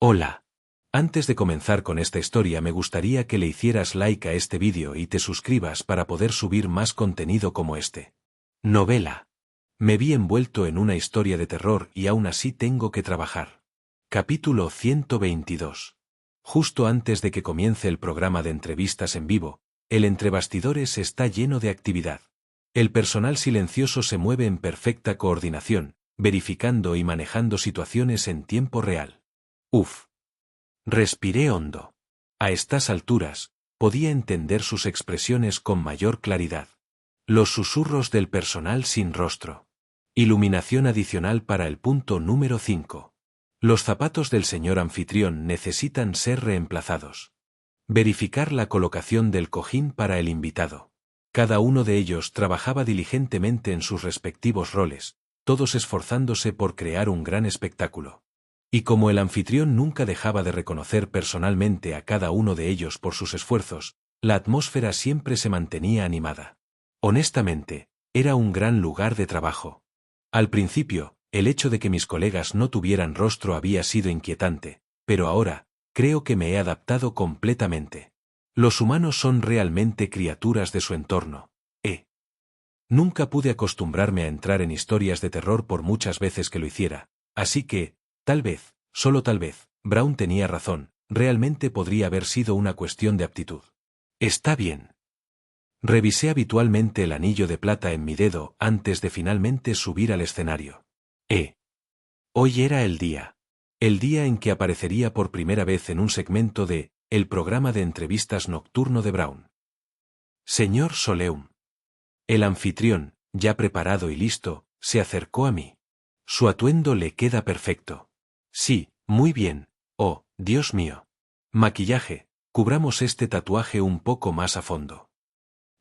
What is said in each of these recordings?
Hola. Antes de comenzar con esta historia me gustaría que le hicieras like a este vídeo y te suscribas para poder subir más contenido como este. Novela. Me vi envuelto en una historia de terror y aún así tengo que trabajar. Capítulo 122. Justo antes de que comience el programa de entrevistas en vivo, el entre bastidores está lleno de actividad. El personal silencioso se mueve en perfecta coordinación, verificando y manejando situaciones en tiempo real. Uf. Respiré hondo. A estas alturas, podía entender sus expresiones con mayor claridad. Los susurros del personal sin rostro. Iluminación adicional para el punto número 5. Los zapatos del señor anfitrión necesitan ser reemplazados. Verificar la colocación del cojín para el invitado. Cada uno de ellos trabajaba diligentemente en sus respectivos roles, todos esforzándose por crear un gran espectáculo. Y como el anfitrión nunca dejaba de reconocer personalmente a cada uno de ellos por sus esfuerzos, la atmósfera siempre se mantenía animada. Honestamente, era un gran lugar de trabajo. Al principio, el hecho de que mis colegas no tuvieran rostro había sido inquietante, pero ahora, creo que me he adaptado completamente. Los humanos son realmente criaturas de su entorno. Nunca pude acostumbrarme a entrar en historias de terror por muchas veces que lo hiciera, así que, tal vez, solo tal vez, Brown tenía razón, realmente podría haber sido una cuestión de aptitud. Está bien. Revisé habitualmente el anillo de plata en mi dedo antes de finalmente subir al escenario. Hoy era el día en que aparecería por primera vez en un segmento de el programa de entrevistas nocturno de Brown. Señor Soleum. El anfitrión, ya preparado y listo, se acercó a mí. Su atuendo le queda perfecto. Sí, muy bien. Oh, Dios mío. Maquillaje, cubramos este tatuaje un poco más a fondo.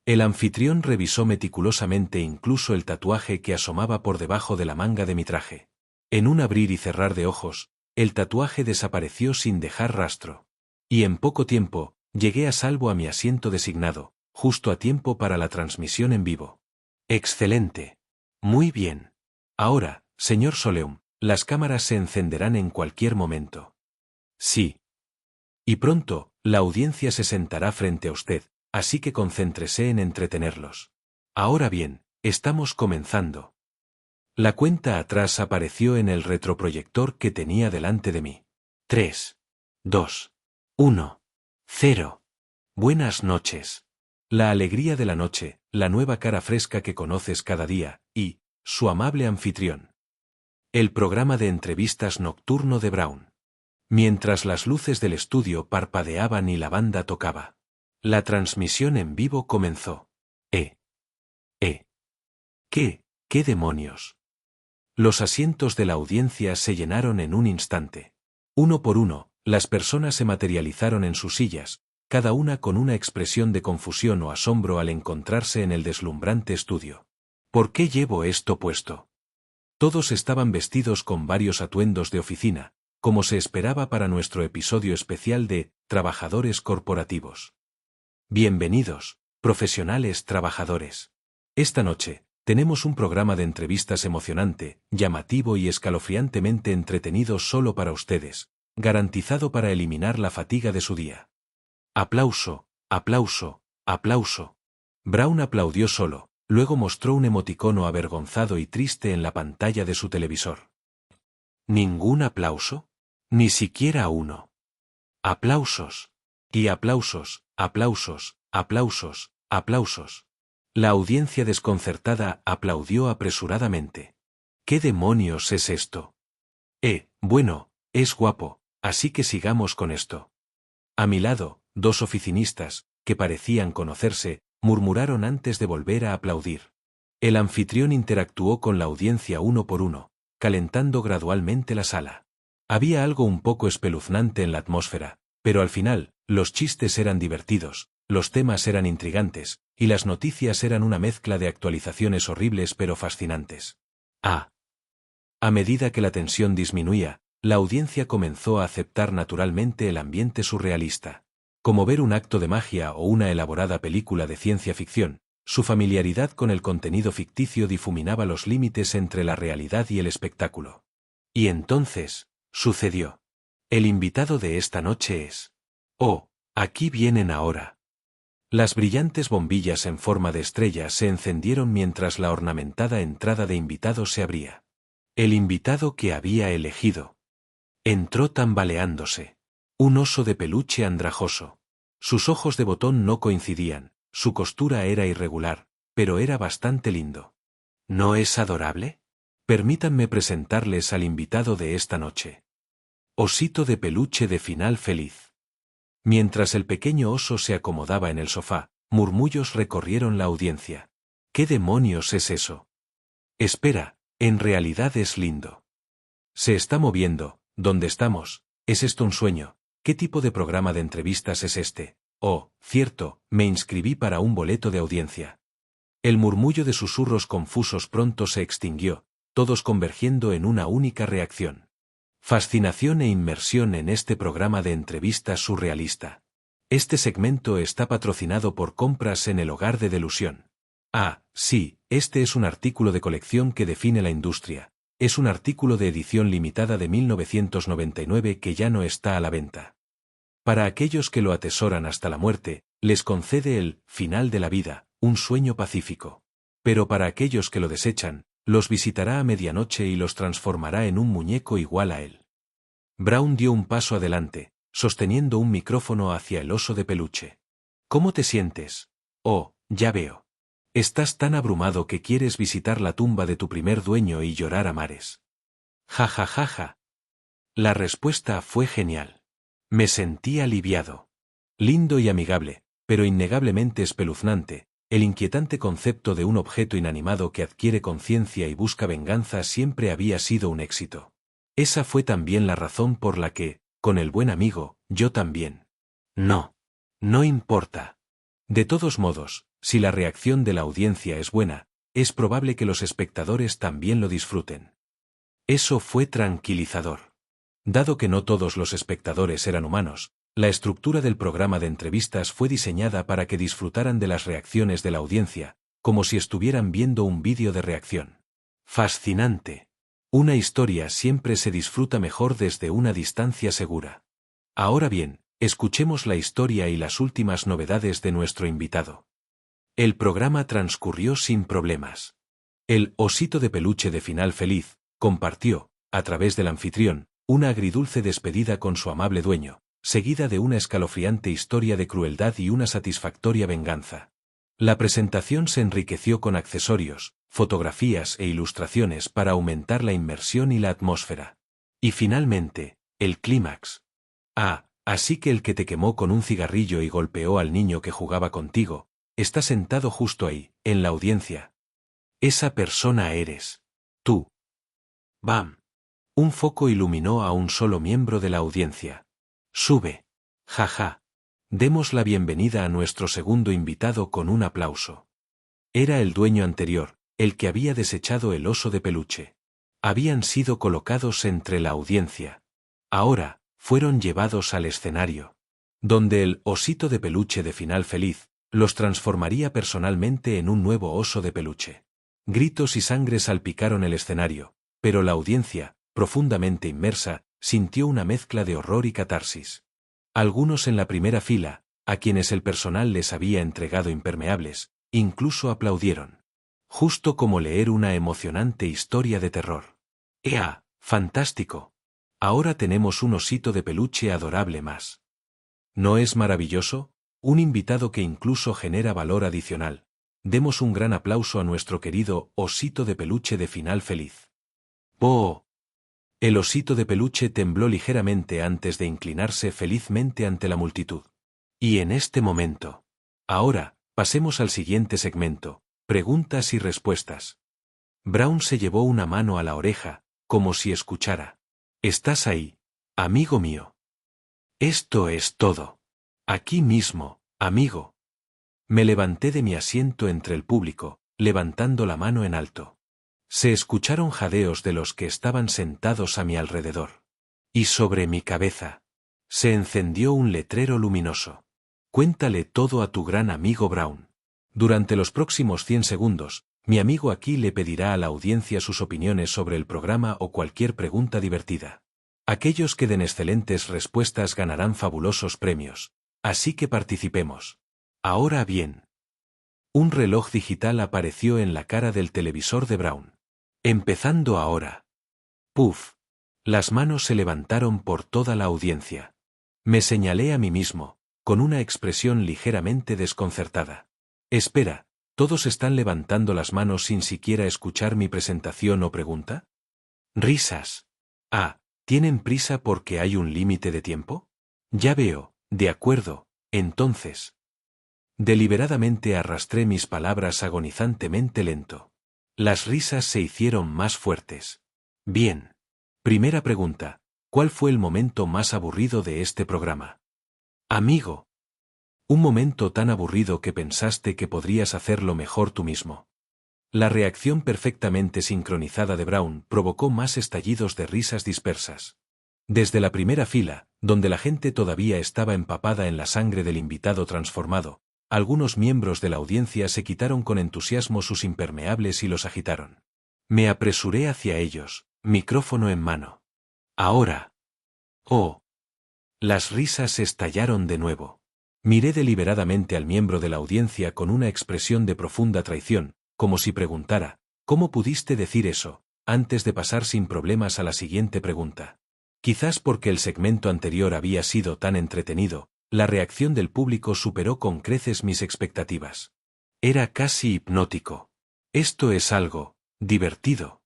El anfitrión revisó meticulosamente incluso el tatuaje que asomaba por debajo de la manga de mi traje. En un abrir y cerrar de ojos, el tatuaje desapareció sin dejar rastro. Y en poco tiempo, llegué a salvo a mi asiento designado, justo a tiempo para la transmisión en vivo. Excelente. Muy bien. Ahora, señor Soleum, las cámaras se encenderán en cualquier momento. Sí. Y pronto, la audiencia se sentará frente a usted, así que concéntrese en entretenerlos. Ahora bien, estamos comenzando. La cuenta atrás apareció en el retroproyector que tenía delante de mí. 3, 2, 1, 0. Buenas noches. La alegría de la noche, la nueva cara fresca que conoces cada día, y, su amable anfitrión. El programa de entrevistas nocturno de Brown. Mientras las luces del estudio parpadeaban y la banda tocaba. La transmisión en vivo comenzó. ¿Qué demonios? Los asientos de la audiencia se llenaron en un instante. Uno por uno, las personas se materializaron en sus sillas, cada una con una expresión de confusión o asombro al encontrarse en el deslumbrante estudio. ¿Por qué llevo esto puesto? Todos estaban vestidos con varios atuendos de oficina, como se esperaba para nuestro episodio especial de Trabajadores Corporativos. Bienvenidos, profesionales trabajadores. Esta noche, tenemos un programa de entrevistas emocionante, llamativo y escalofriantemente entretenido solo para ustedes, garantizado para eliminar la fatiga de su día. Aplauso, aplauso, aplauso. Brown aplaudió solo, luego mostró un emoticono avergonzado y triste en la pantalla de su televisor. ¿Ningún aplauso? Ni siquiera uno. Aplausos. Y aplausos, aplausos, aplausos, aplausos. La audiencia desconcertada aplaudió apresuradamente. ¿Qué demonios es esto? Bueno, es guapo, así que sigamos con esto. A mi lado, dos oficinistas, que parecían conocerse, murmuraron antes de volver a aplaudir. El anfitrión interactuó con la audiencia uno por uno, calentando gradualmente la sala. Había algo un poco espeluznante en la atmósfera, pero al final, los chistes eran divertidos, los temas eran intrigantes, y las noticias eran una mezcla de actualizaciones horribles pero fascinantes. A medida que la tensión disminuía, la audiencia comenzó a aceptar naturalmente el ambiente surrealista. Como ver un acto de magia o una elaborada película de ciencia ficción, su familiaridad con el contenido ficticio difuminaba los límites entre la realidad y el espectáculo. Y entonces, sucedió. El invitado de esta noche es... Oh, aquí vienen ahora. Las brillantes bombillas en forma de estrella se encendieron mientras la ornamentada entrada de invitados se abría. El invitado que había elegido. Entró tambaleándose. Un oso de peluche andrajoso. Sus ojos de botón no coincidían, su costura era irregular, pero era bastante lindo. ¿No es adorable? Permítanme presentarles al invitado de esta noche. Osito de peluche de final feliz. Mientras el pequeño oso se acomodaba en el sofá, murmullos recorrieron la audiencia. ¿Qué demonios es eso? Espera, en realidad es lindo. Se está moviendo, ¿dónde estamos? ¿Es esto un sueño? ¿Qué tipo de programa de entrevistas es este? Oh, cierto, me inscribí para un boleto de audiencia. El murmullo de susurros confusos pronto se extinguió, todos convergiendo en una única reacción. Fascinación e inmersión en este programa de entrevistas surrealista. Este segmento está patrocinado por Compras en el Hogar de Delusión. Ah, sí, este es un artículo de colección que define la industria. Es un artículo de edición limitada de 1999 que ya no está a la venta. Para aquellos que lo atesoran hasta la muerte, les concede el final de la vida, un sueño pacífico. Pero para aquellos que lo desechan, los visitará a medianoche y los transformará en un muñeco igual a él. Brown dio un paso adelante, sosteniendo un micrófono hacia el oso de peluche. ¿Cómo te sientes? Oh, ya veo. Estás tan abrumado que quieres visitar la tumba de tu primer dueño y llorar a mares. Ja ja ja ja. La respuesta fue genial. Me sentí aliviado. Lindo y amigable, pero innegablemente espeluznante, el inquietante concepto de un objeto inanimado que adquiere conciencia y busca venganza siempre había sido un éxito. Esa fue también la razón por la que, con el buen amigo, yo también. No. No importa. De todos modos, si la reacción de la audiencia es buena, es probable que los espectadores también lo disfruten. Eso fue tranquilizador. Dado que no todos los espectadores eran humanos, la estructura del programa de entrevistas fue diseñada para que disfrutaran de las reacciones de la audiencia, como si estuvieran viendo un vídeo de reacción. Fascinante. Una historia siempre se disfruta mejor desde una distancia segura. Ahora bien, escuchemos la historia y las últimas novedades de nuestro invitado. El programa transcurrió sin problemas. El osito de peluche de final feliz compartió, a través del anfitrión, una agridulce despedida con su amable dueño, seguida de una escalofriante historia de crueldad y una satisfactoria venganza. La presentación se enriqueció con accesorios, fotografías e ilustraciones para aumentar la inmersión y la atmósfera. Y finalmente, el clímax. Ah, así que el que te quemó con un cigarrillo y golpeó al niño que jugaba contigo, está sentado justo ahí, en la audiencia. Esa persona eres tú. ¡Bam! Un foco iluminó a un solo miembro de la audiencia. Sube. Jaja. Demos la bienvenida a nuestro segundo invitado con un aplauso. Era el dueño anterior, el que había desechado el oso de peluche. Habían sido colocados entre la audiencia. Ahora, fueron llevados al escenario, donde el osito de peluche de final feliz los transformaría personalmente en un nuevo oso de peluche. Gritos y sangre salpicaron el escenario, pero la audiencia, profundamente inmersa, sintió una mezcla de horror y catarsis. Algunos en la primera fila, a quienes el personal les había entregado impermeables, incluso aplaudieron. Justo como leer una emocionante historia de terror. ¡Ea! ¡Fantástico! Ahora tenemos un osito de peluche adorable más. ¿No es maravilloso? Un invitado que incluso genera valor adicional. Demos un gran aplauso a nuestro querido osito de peluche de final feliz. ¡Oh! El osito de peluche tembló ligeramente antes de inclinarse felizmente ante la multitud. Y en este momento. Ahora, pasemos al siguiente segmento, preguntas y respuestas. Brown se llevó una mano a la oreja, como si escuchara. ¿Estás ahí, amigo mío? Esto es todo. Aquí mismo, amigo. Me levanté de mi asiento entre el público, levantando la mano en alto. Se escucharon jadeos de los que estaban sentados a mi alrededor. Y sobre mi cabeza se encendió un letrero luminoso. Cuéntale todo a tu gran amigo Brown. Durante los próximos 100 segundos, mi amigo aquí le pedirá a la audiencia sus opiniones sobre el programa o cualquier pregunta divertida. Aquellos que den excelentes respuestas ganarán fabulosos premios. Así que participemos. Ahora bien. Un reloj digital apareció en la cara del televisor de Brown. Empezando ahora. Puf. Las manos se levantaron por toda la audiencia. Me señalé a mí mismo, con una expresión ligeramente desconcertada. Espera, ¿todos están levantando las manos sin siquiera escuchar mi presentación o pregunta? Risas. Ah, ¿tienen prisa porque hay un límite de tiempo? Ya veo, de acuerdo, entonces. Deliberadamente arrastré mis palabras agonizantemente lento. Las risas se hicieron más fuertes. Bien. Primera pregunta. ¿Cuál fue el momento más aburrido de este programa? Amigo. Un momento tan aburrido que pensaste que podrías hacerlo mejor tú mismo. La reacción perfectamente sincronizada de Brown provocó más estallidos de risas dispersas. Desde la primera fila, donde la gente todavía estaba empapada en la sangre del invitado transformado, algunos miembros de la audiencia se quitaron con entusiasmo sus impermeables y los agitaron. Me apresuré hacia ellos, micrófono en mano. Ahora. Oh. Las risas estallaron de nuevo. Miré deliberadamente al miembro de la audiencia con una expresión de profunda traición, como si preguntara, ¿cómo pudiste decir eso?, antes de pasar sin problemas a la siguiente pregunta. Quizás porque el segmento anterior había sido tan entretenido, la reacción del público superó con creces mis expectativas. Era casi hipnótico. Esto es algo divertido.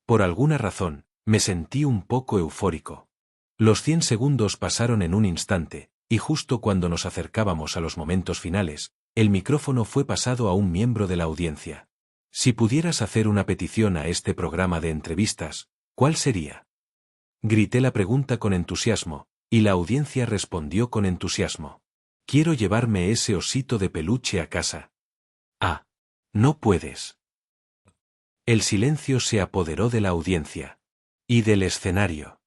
Por alguna razón, me sentí un poco eufórico. Los 100 segundos pasaron en un instante, y justo cuando nos acercábamos a los momentos finales, el micrófono fue pasado a un miembro de la audiencia. Si pudieras hacer una petición a este programa de entrevistas, ¿cuál sería? Grité la pregunta con entusiasmo, y la audiencia respondió con entusiasmo. Quiero llevarme ese osito de peluche a casa. Ah. No puedes. El silencio se apoderó de la audiencia. Y del escenario.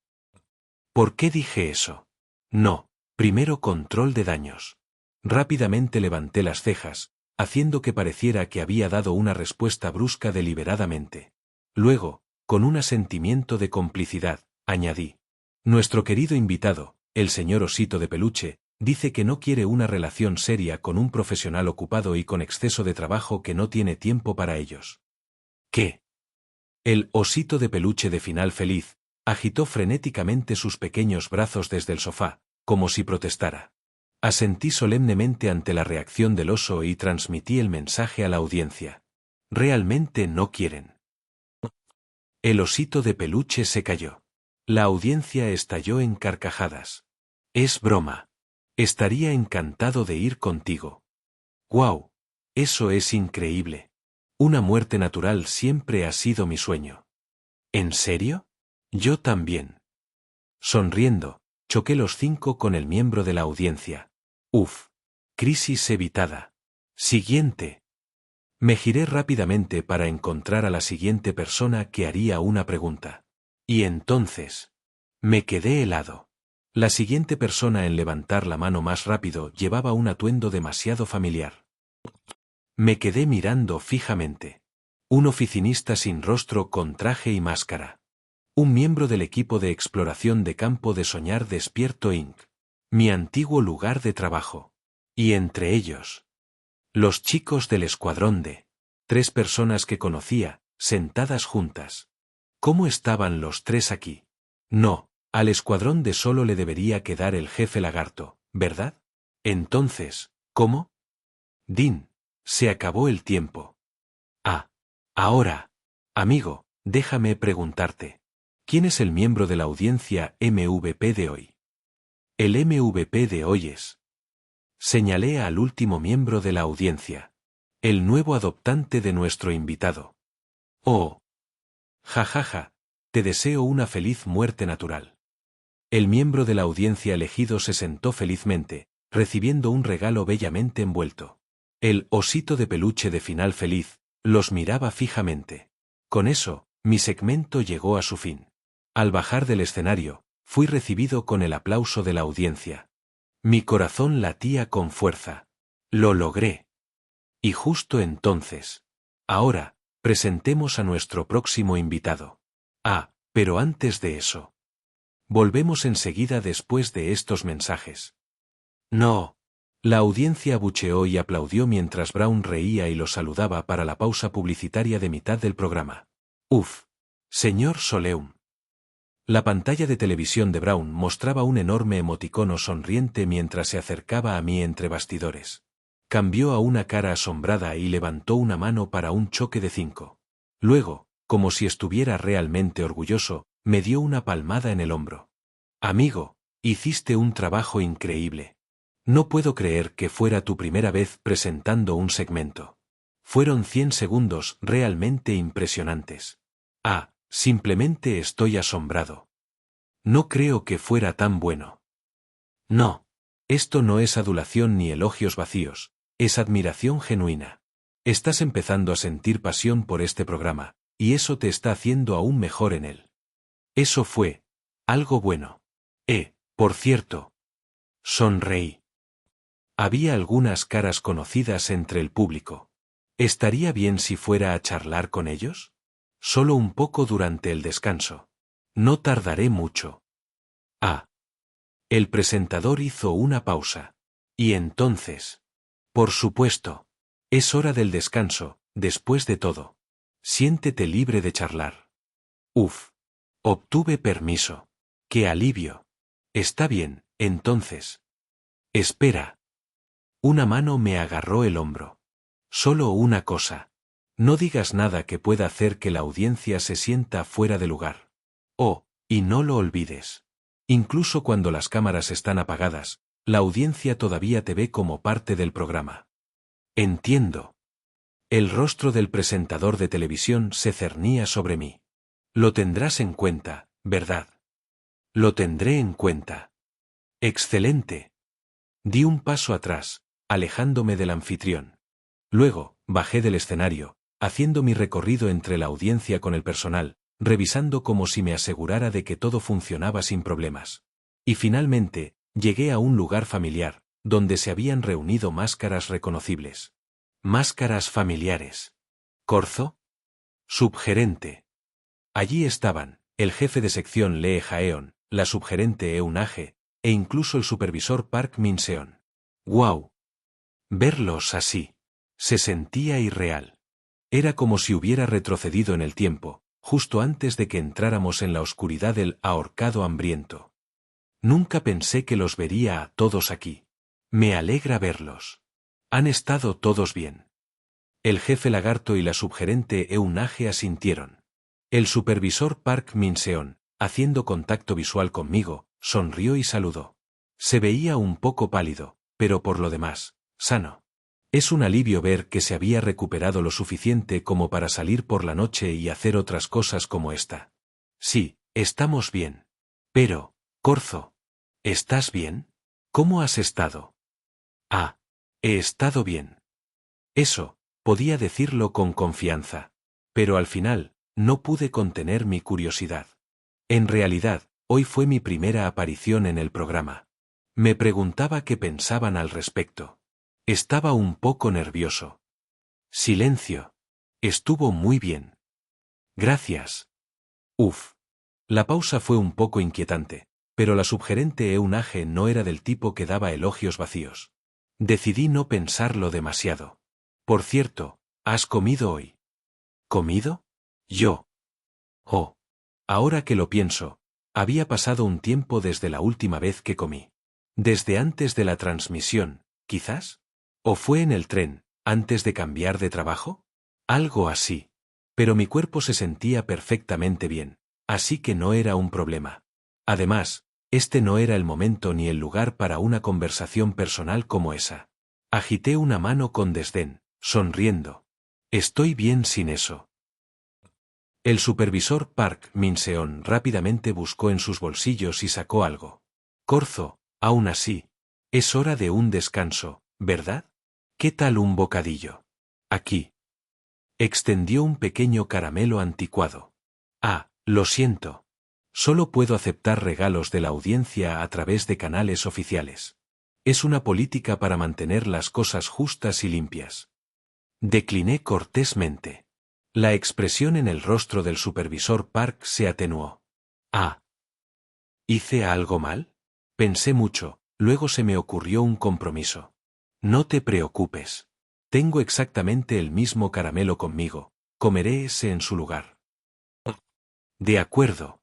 ¿Por qué dije eso? No, primero control de daños. Rápidamente levanté las cejas, haciendo que pareciera que había dado una respuesta brusca deliberadamente. Luego, con un asentimiento de complicidad, añadí. Nuestro querido invitado, el señor Osito de Peluche, dice que no quiere una relación seria con un profesional ocupado y con exceso de trabajo que no tiene tiempo para ellos. ¿Qué? El Osito de Peluche de Final Feliz agitó frenéticamente sus pequeños brazos desde el sofá, como si protestara. Asentí solemnemente ante la reacción del oso y transmití el mensaje a la audiencia. Realmente no quieren. El Osito de Peluche se cayó. La audiencia estalló en carcajadas. Es broma. Estaría encantado de ir contigo. ¡Guau! Eso es increíble. Una muerte natural siempre ha sido mi sueño. ¿En serio? Yo también. Sonriendo, choqué los 5 con el miembro de la audiencia. Uf. Crisis evitada. Siguiente. Me giré rápidamente para encontrar a la siguiente persona que haría una pregunta. Y entonces. Me quedé helado. La siguiente persona en levantar la mano más rápido llevaba un atuendo demasiado familiar. Me quedé mirando fijamente. Un oficinista sin rostro con traje y máscara. Un miembro del equipo de exploración de campo de Soñar Despierto Inc. Mi antiguo lugar de trabajo. Y entre ellos. Los chicos del escuadrón de 3 personas que conocía, sentadas juntas. ¿Cómo estaban los 3 aquí? No, al escuadrón de solo le debería quedar el jefe lagarto, ¿verdad? Entonces, ¿cómo? Dean, se acabó el tiempo. Ah. Ahora, amigo, déjame preguntarte. ¿Quién es el miembro de la audiencia MVP de hoy? El MVP de hoy es. Señalé al último miembro de la audiencia. El nuevo adoptante de nuestro invitado. Oh. Jajaja, te deseo una feliz muerte natural. El miembro de la audiencia elegido se sentó felizmente, recibiendo un regalo bellamente envuelto. El Osito de Peluche de Final Feliz los miraba fijamente. Con eso, mi segmento llegó a su fin. Al bajar del escenario, fui recibido con el aplauso de la audiencia. Mi corazón latía con fuerza. Lo logré. Y justo entonces. Ahora, presentemos a nuestro próximo invitado. Ah, pero antes de eso. Volvemos enseguida después de estos mensajes. No. La audiencia abucheó y aplaudió mientras Brown reía y lo saludaba para la pausa publicitaria de mitad del programa. Uf. Señor Soleum. La pantalla de televisión de Brown mostraba un enorme emoticono sonriente mientras se acercaba a mí entre bastidores. Cambió a una cara asombrada y levantó una mano para un choque de 5. Luego, como si estuviera realmente orgulloso, me dio una palmada en el hombro. Amigo, hiciste un trabajo increíble. No puedo creer que fuera tu primera vez presentando un segmento. Fueron 100 segundos realmente impresionantes. Simplemente estoy asombrado. No creo que fuera tan bueno. No. Esto no es adulación ni elogios vacíos, es admiración genuina. Estás empezando a sentir pasión por este programa, y eso te está haciendo aún mejor en él. Eso fue algo bueno. Por cierto. Sonreí. Había algunas caras conocidas entre el público. ¿Estaría bien si fuera a charlar con ellos? Solo un poco durante el descanso. No tardaré mucho. El presentador hizo una pausa. Y entonces. Por supuesto. Es hora del descanso, después de todo. Siéntete libre de charlar. Obtuve permiso. ¡Qué alivio! Está bien, entonces. Espera. Una mano me agarró el hombro. Solo una cosa. No digas nada que pueda hacer que la audiencia se sienta fuera de lugar. Y no lo olvides. Incluso cuando las cámaras están apagadas, la audiencia todavía te ve como parte del programa. Entiendo. El rostro del presentador de televisión se cernía sobre mí. Lo tendrás en cuenta, ¿verdad? Lo tendré en cuenta. Excelente. Di un paso atrás, alejándome del anfitrión. Luego, bajé del escenario, haciendo mi recorrido entre la audiencia con el personal, revisando como si me asegurara de que todo funcionaba sin problemas. Y finalmente, llegué a un lugar familiar, donde se habían reunido máscaras reconocibles. Máscaras familiares. ¿Corzo? Subgerente. Allí estaban, el jefe de sección Lee Jaeon, la subgerente Eun-Aje, e incluso el supervisor Park Min-seon. ¡Guau! Verlos así. Se sentía irreal. Era como si hubiera retrocedido en el tiempo, justo antes de que entráramos en la oscuridad del ahorcado hambriento. Nunca pensé que los vería a todos aquí. Me alegra verlos. ¿Han estado todos bien? El jefe lagarto y la subgerente Eun-Aje asintieron. El supervisor Park Min-seon, haciendo contacto visual conmigo, sonrió y saludó. Se veía un poco pálido, pero por lo demás, sano. Es un alivio ver que se había recuperado lo suficiente como para salir por la noche y hacer otras cosas como esta. Sí, estamos bien. Pero, Corzo, ¿estás bien? ¿Cómo has estado? He estado bien. Eso, podía decirlo con confianza. Pero al final, no pude contener mi curiosidad. En realidad, hoy fue mi primera aparición en el programa. Me preguntaba qué pensaban al respecto. Estaba un poco nervioso. Silencio. Estuvo muy bien. Gracias. La pausa fue un poco inquietante, pero la subgerente Eun-Aje no era del tipo que daba elogios vacíos. Decidí no pensarlo demasiado. Por cierto, ¿has comido hoy? ¿Comido? Yo. Ahora que lo pienso, había pasado un tiempo desde la última vez que comí. Desde antes de la transmisión, quizás. ¿O fue en el tren, antes de cambiar de trabajo? Algo así. Pero mi cuerpo se sentía perfectamente bien, así que no era un problema. Además, este no era el momento ni el lugar para una conversación personal como esa. Agité una mano con desdén, sonriendo. Estoy bien sin eso. El supervisor Park Min-seon rápidamente buscó en sus bolsillos y sacó algo. Corzo, aún así. Es hora de un descanso, ¿verdad? ¿Qué tal un bocadillo? Aquí. Extendió un pequeño caramelo anticuado. Lo siento. Solo puedo aceptar regalos de la audiencia a través de canales oficiales. Es una política para mantener las cosas justas y limpias. Decliné cortésmente. La expresión en el rostro del supervisor Park se atenuó. ¿Hice algo mal? Pensé mucho, luego se me ocurrió un compromiso. No te preocupes. Tengo exactamente el mismo caramelo conmigo, comeré ese en su lugar. De acuerdo.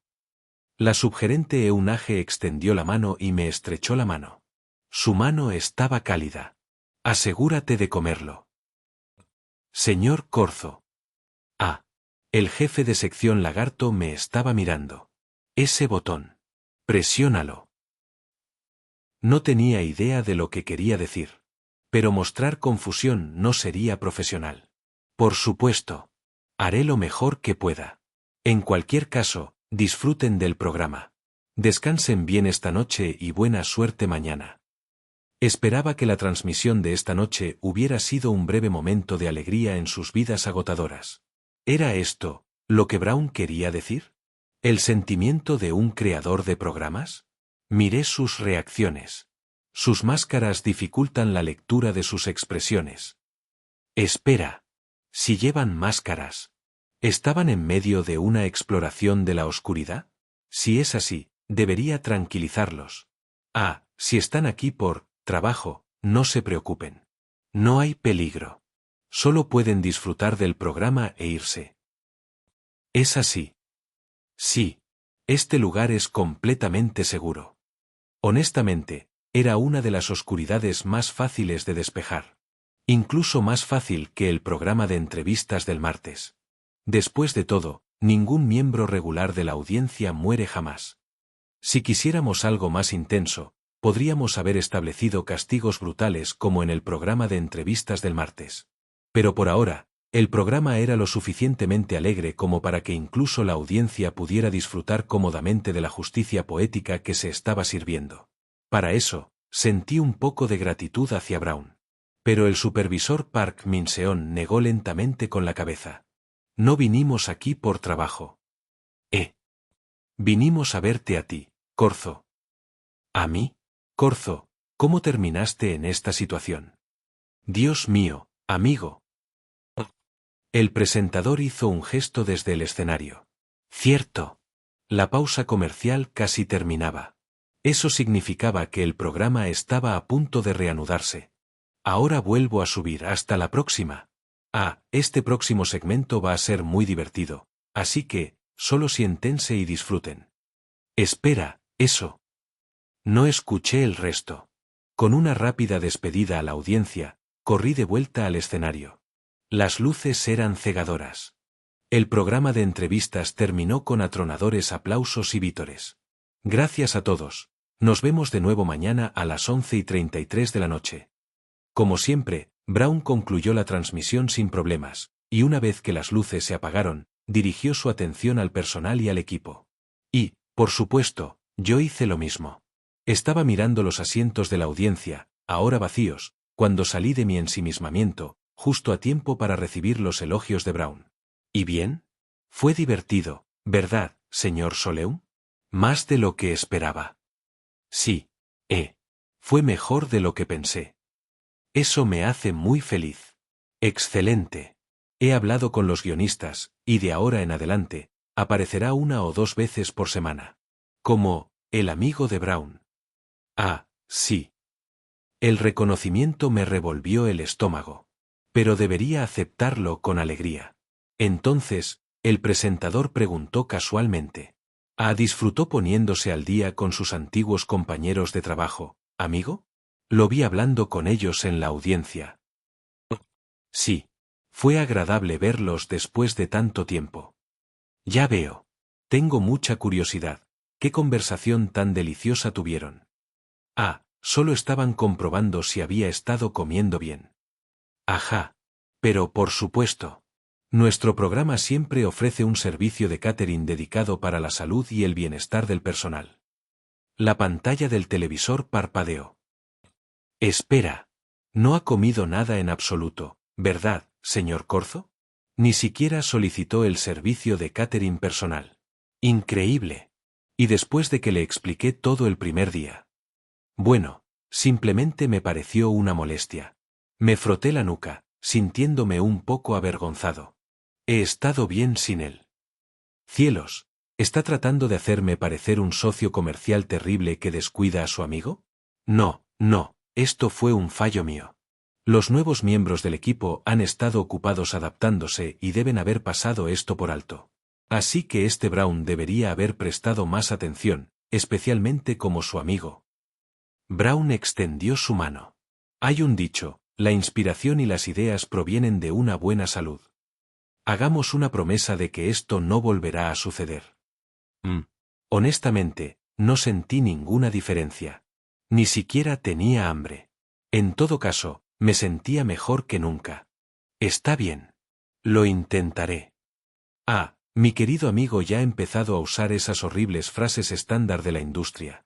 La subgerente Eunage extendió la mano y me estrechó la mano. Su mano estaba cálida. Asegúrate de comerlo. Señor Corzo. Ah. El jefe de sección lagarto me estaba mirando. Ese botón. Presiónalo. No tenía idea de lo que quería decir. Pero mostrar confusión no sería profesional. Por supuesto. Haré lo mejor que pueda. En cualquier caso, disfruten del programa. Descansen bien esta noche y buena suerte mañana. Esperaba que la transmisión de esta noche hubiera sido un breve momento de alegría en sus vidas agotadoras. ¿Era esto lo que Brown quería decir? ¿El sentimiento de un creador de programas? Miré sus reacciones. Sus máscaras dificultan la lectura de sus expresiones. Espera. Si llevan máscaras. ¿Estaban en medio de una exploración de la oscuridad? Si es así, debería tranquilizarlos. Ah, si están aquí por trabajo, no se preocupen. No hay peligro. Solo pueden disfrutar del programa e irse. ¿Es así? Sí. Este lugar es completamente seguro. Honestamente, era una de las oscuridades más fáciles de despejar. Incluso más fácil que el programa de entrevistas del martes. Después de todo, ningún miembro regular de la audiencia muere jamás. Si quisiéramos algo más intenso, podríamos haber establecido castigos brutales como en el programa de entrevistas del martes. Pero por ahora, el programa era lo suficientemente alegre como para que incluso la audiencia pudiera disfrutar cómodamente de la justicia poética que se estaba sirviendo. Para eso, sentí un poco de gratitud hacia Brown. Pero el supervisor Park Min-seon negó lentamente con la cabeza. No vinimos aquí por trabajo. Vinimos a verte a ti, Corzo. ¿A mí? Corzo, ¿cómo terminaste en esta situación? Dios mío, amigo. El presentador hizo un gesto desde el escenario. Cierto. La pausa comercial casi terminaba. Eso significaba que el programa estaba a punto de reanudarse. Ahora vuelvo a subir hasta la próxima. Ah, este próximo segmento va a ser muy divertido, así que, solo siéntense y disfruten. Espera, eso. No escuché el resto. Con una rápida despedida a la audiencia, corrí de vuelta al escenario. Las luces eran cegadoras. El programa de entrevistas terminó con atronadores aplausos y vítores. Gracias a todos. Nos vemos de nuevo mañana a las 11:33 de la noche. Como siempre, Brown concluyó la transmisión sin problemas, y una vez que las luces se apagaron, dirigió su atención al personal y al equipo. Y, por supuesto, yo hice lo mismo. Estaba mirando los asientos de la audiencia, ahora vacíos, cuando salí de mi ensimismamiento, justo a tiempo para recibir los elogios de Brown. ¿Y bien? Fue divertido, ¿verdad, señor Soleum? Más de lo que esperaba. Sí. Fue mejor de lo que pensé. Eso me hace muy feliz. Excelente. He hablado con los guionistas, y de ahora en adelante, aparecerá 1 o 2 veces por semana. Como, el amigo de Brown. Ah, sí. El reconocimiento me revolvió el estómago. Pero debería aceptarlo con alegría. Entonces, el presentador preguntó casualmente. ¿Disfrutó poniéndose al día con sus antiguos compañeros de trabajo, amigo? Lo vi hablando con ellos en la audiencia. Sí. Fue agradable verlos después de tanto tiempo. Ya veo. Tengo mucha curiosidad. ¿Qué conversación tan deliciosa tuvieron? Solo estaban comprobando si había estado comiendo bien. Ajá. Pero por supuesto. Nuestro programa siempre ofrece un servicio de catering dedicado para la salud y el bienestar del personal. La pantalla del televisor parpadeó. Espera. No ha comido nada en absoluto, ¿verdad, señor Corzo? Ni siquiera solicitó el servicio de catering personal. Increíble. Y después de que le expliqué todo el primer día. Bueno, simplemente me pareció una molestia. Me froté la nuca, sintiéndome un poco avergonzado. He estado bien sin él. Cielos, ¿Está tratando de hacerme parecer un socio comercial terrible que descuida a su amigo? No, no, esto fue un fallo mío. Los nuevos miembros del equipo han estado ocupados adaptándose y deben haber pasado esto por alto. Así que este Brown debería haber prestado más atención, especialmente como su amigo. Brown extendió su mano. Hay un dicho, la inspiración y las ideas provienen de una buena salud. Hagamos una promesa de que esto no volverá a suceder. Honestamente, no sentí ninguna diferencia. Ni siquiera tenía hambre. En todo caso, me sentía mejor que nunca. Está bien. Lo intentaré. Ah, mi querido amigo ya ha empezado a usar esas horribles frases estándar de la industria.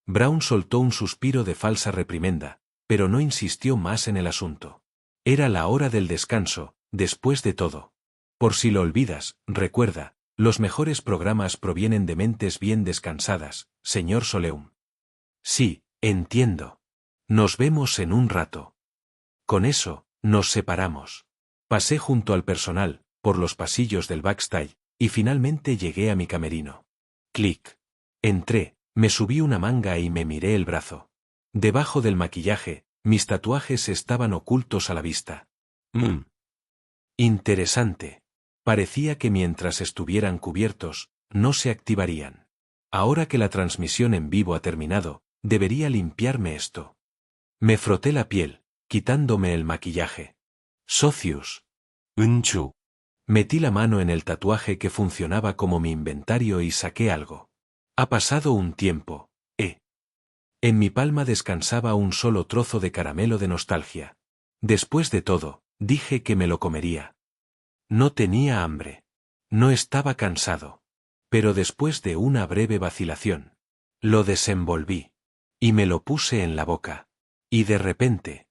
Brown soltó un suspiro de falsa reprimenda, pero no insistió más en el asunto. Era la hora del descanso, después de todo. Por si lo olvidas, recuerda, los mejores programas provienen de mentes bien descansadas, señor Soleum. Sí, entiendo. Nos vemos en un rato. Con eso, nos separamos. Pasé junto al personal, por los pasillos del backstage, y finalmente llegué a mi camerino. Clic. Entré, me subí una manga y me miré el brazo. Debajo del maquillaje, mis tatuajes estaban ocultos a la vista. Interesante. Parecía que mientras estuvieran cubiertos, no se activarían. Ahora que la transmisión en vivo ha terminado, debería limpiarme esto. Me froté la piel, quitándome el maquillaje. Socius. Unchu. Metí la mano en el tatuaje que funcionaba como mi inventario y saqué algo. Ha pasado un tiempo, En mi palma descansaba un solo trozo de caramelo de nostalgia. Después de todo, dije que me lo comería. No tenía hambre. No estaba cansado. Pero después de una breve vacilación, lo desenvolví. Y me lo puse en la boca. Y de repente,